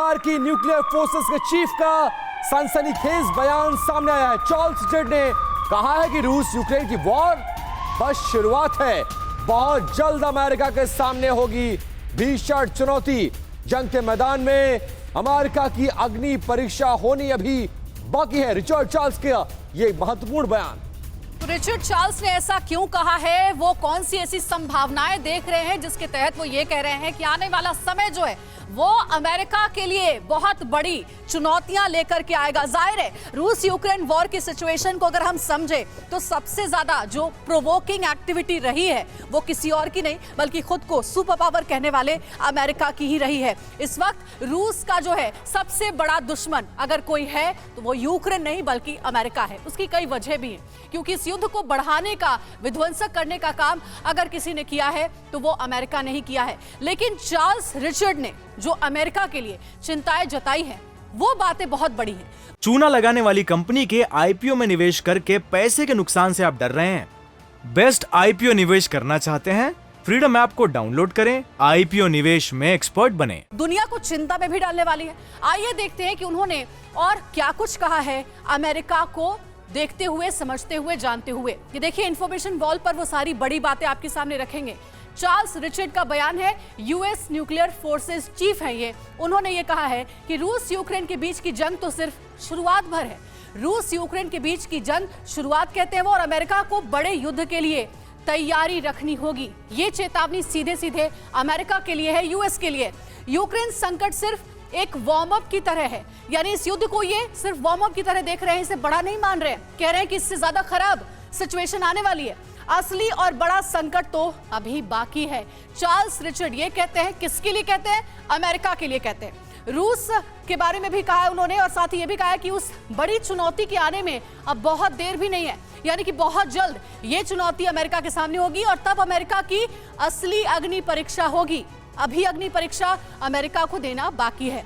अमेरिकी nuclear forces के chief का सनसनीखेज बयान सामने आया है। चार्ल्स रिचर्ड ने कहा है कि रूस यूक्रेन की वॉर बस शुरुआत है, बहुत जल्द अमेरिका के सामने होगी भीषण चुनौती। जंग के मैदान में अमेरिका की अग्नि परीक्षा होनी अभी बाकी है। रिचर्ड चार्ल्स का यह महत्वपूर्ण बयान। रिचर्ड चार्ल्स ने ऐसा क्यों कहा है, वो कौन सी ऐसी संभावनाएं देख रहे हैं जिसके तहत वो ये कह रहे हैं कि आने वाला समय जो है वो अमेरिका के लिए बहुत बड़ी चुनौतियां लेकर के आएगा। जाहिर है रूस यूक्रेन वॉर की सिचुएशन को अगर हम समझे तो सबसे ज्यादा जो प्रोवोकिंग एक्टिविटी रही है वो किसी और की नहीं बल्कि खुद को सुपर पावर कहने वाले अमेरिका की ही रही है। इस वक्त रूस का जो है सबसे बड़ा दुश्मन अगर कोई है तो वो यूक्रेन नहीं बल्कि अमेरिका है। उसकी कई वजह भी हैं, क्योंकि इस युद्ध को बढ़ाने का, विध्वंसक करने का काम अगर किसी ने किया है तो वो अमेरिका ने ही किया है। लेकिन चार्ल्स रिचर्ड ने जो अमेरिका के लिए चिंताएं जताई हैं वो बातें बहुत बड़ी हैं। चूना लगाने वाली कंपनी के आईपीओ में निवेश करके पैसे के नुकसान से आप डर रहे हैं? बेस्ट आईपीओ निवेश करना चाहते हैं? फ्रीडम ऐप को डाउनलोड करें, आईपीओ निवेश में एक्सपर्ट बने। दुनिया को चिंता में भी डालने वाली है। आइए देखते हैं कि उन्होंने और क्या कुछ कहा है अमेरिका को देखते हुए, समझते हुए, जानते हुए। ये देखिए इंफॉर्मेशन वॉल पर वो सारी बड़ी बातें आपके सामने रखेंगे। चार्ल्स रिचर्ड का बयान है, यूएस न्यूक्लियर फोर्सेस चीफ है ये। उन्होंने ये कहा है कि रूस यूक्रेन के बीच की जंग तो सिर्फ शुरुआत भर है। रूस यूक्रेन के बीच की जंग शुरुआत कहते हैं वो, और अमेरिका को बड़े युद्ध के लिए तैयारी रखनी होगी। ये चेतावनी सीधे सीधे अमेरिका के लिए है, यूएस के लिए। यूक्रेन संकट सिर्फ एक वार्म अप की तरह है, यानी इस युद्ध को ये सिर्फ वार्म अप की तरह देख रहे हैं, इसे बड़ा नहीं मान रहे हैं। कह रहे हैं कि इससे ज्यादा खराब सिचुएशन आने वाली है। असली और बड़ा संकट तो अभी बाकी है। चार्ल्स रिचर्ड ये कहते हैं, किसके लिए कहते हैं? अमेरिका के लिए कहते हैं। रूस के बारे में भी कहा है उन्होंने, और साथ ही ये भी कहा है कि उस बड़ी चुनौती के आने में अब बहुत देर भी नहीं है, यानी कि बहुत जल्द ये चुनौती अमेरिका के सामने होगी और तब अमेरिका की असली अग्नि परीक्षा होगी। अभी अग्नि परीक्षा अमेरिका को देना बाकी है,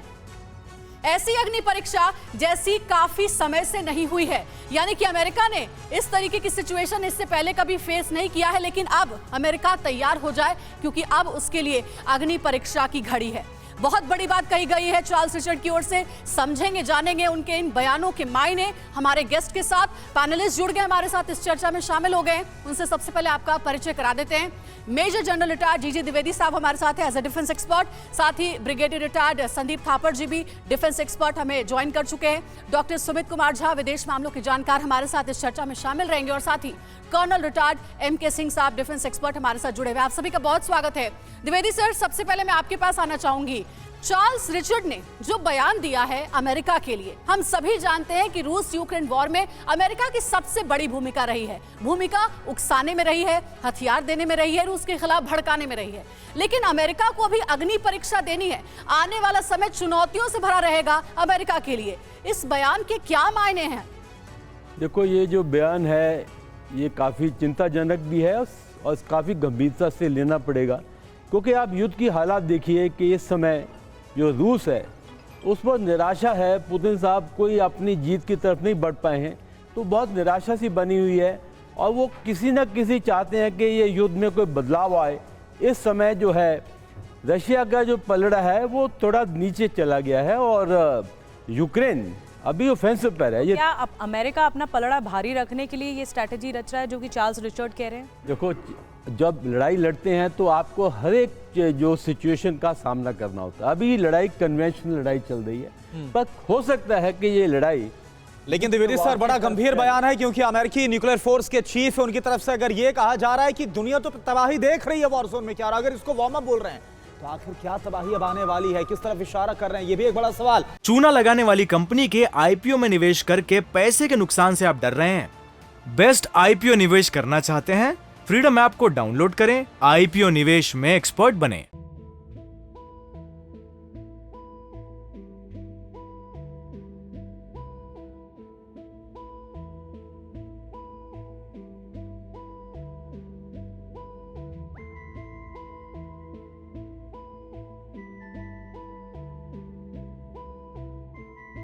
ऐसी अग्नि परीक्षा जैसी काफी समय से नहीं हुई है। यानी कि अमेरिका ने इस तरीके की सिचुएशन इससे पहले कभी फेस नहीं किया है, लेकिन अब अमेरिका तैयार हो जाए क्योंकि अब उसके लिए अग्नि परीक्षा की घड़ी है। बहुत बड़ी बात कही गई है चार्ल्स रिचर्ड की ओर से। समझेंगे, जानेंगे उनके इन बयानों के मायने। हमारे गेस्ट के साथ पैनलिस्ट जुड़ गए, हमारे साथ इस चर्चा में शामिल हो गए। उनसे सबसे पहले आपका परिचय करा देते हैं। मेजर जनरल रिटायर्ड जीजे द्विवेदी साहब हमारे साथ है एज ए डिफेंस एक्सपर्ट। साथ ही ब्रिगेडियर रिटायर्ड संदीप थापर जी भी डिफेंस एक्सपर्ट हमें ज्वाइन कर चुके हैं। डॉक्टर सुमित कुमार झा, विदेश मामलों के जानकार, हमारे साथ इस चर्चा में शामिल रहेंगे। और साथ ही कर्नल रिटायर्ड एमके सिंह साहब, डिफेंस एक्सपर्ट, हमारे साथ जुड़े हुए। आप सभी का बहुत स्वागत है। द्विवेदी सर, सबसे पहले मैं आपके पास आना चाहूंगी। चार्ल्स रिचर्ड ने जो बयान दिया है अमेरिका के लिए, हम सभी जानते हैं कि रूस यूक्रेन वॉर में अमेरिका की सबसे बड़ी भूमिका रही है। भूमिका उकसाने में रही है, हथियार देने में रही है, रूस के खिलाफ भड़काने में रही है। लेकिन अमेरिका को अभी अग्नि परीक्षा देनी है। आने वाला समय चुनौतियों से भरा रहेगा अमेरिका के लिए। इस बयान के क्या मायने हैं? देखो, ये जो बयान है ये काफ़ी चिंताजनक भी है और काफ़ी गंभीरता से लेना पड़ेगा, क्योंकि आप युद्ध की हालात देखिए कि इस समय जो रूस है उस पर निराशा है। पुतिन साहब कोई अपनी जीत की तरफ नहीं बढ़ पाए हैं, तो बहुत निराशा सी बनी हुई है और वो किसी न किसी चाहते हैं कि ये युद्ध में कोई बदलाव आए। इस समय जो है रशिया का जो पलड़ा है वो थोड़ा नीचे चला गया है और यूक्रेन अभी ऑफेंसिव पर है। ये क्या अमेरिका अपना पलड़ा भारी रखने के लिए ये स्ट्रैटेजी रच रहा है जो कि चार्ल्स रिचर्ड कह रहे हैं? देखो, जब लड़ाई लड़ते हैं तो आपको हर एक जो सिचुएशन का सामना करना होता है। अभी लड़ाई कन्वेंशनल लड़ाई चल रही है, पर हो सकता है कि ये लड़ाई, लेकिन द्विवेदी सर बड़ा गंभीर बयान है, क्योंकि अमेरिकी न्यूक्लियर फोर्स के चीफ है, उनकी तरफ से अगर ये कहा जा रहा है कि दुनिया तो तबाही देख रही है वॉर जोन में, क्या अगर इसको वार्म अप बोल रहे हैं तो आखिर क्या तबाही अब आने वाली है, किस तरफ इशारा कर रहे हैं, ये भी एक बड़ा सवाल। चूना लगाने वाली कंपनी के आईपीओ में निवेश करके पैसे के नुकसान से आप डर रहे हैं? बेस्ट आईपीओ निवेश करना चाहते हैं? फ्रीडम ऐप को डाउनलोड करें, आईपीओ निवेश में एक्सपर्ट बने।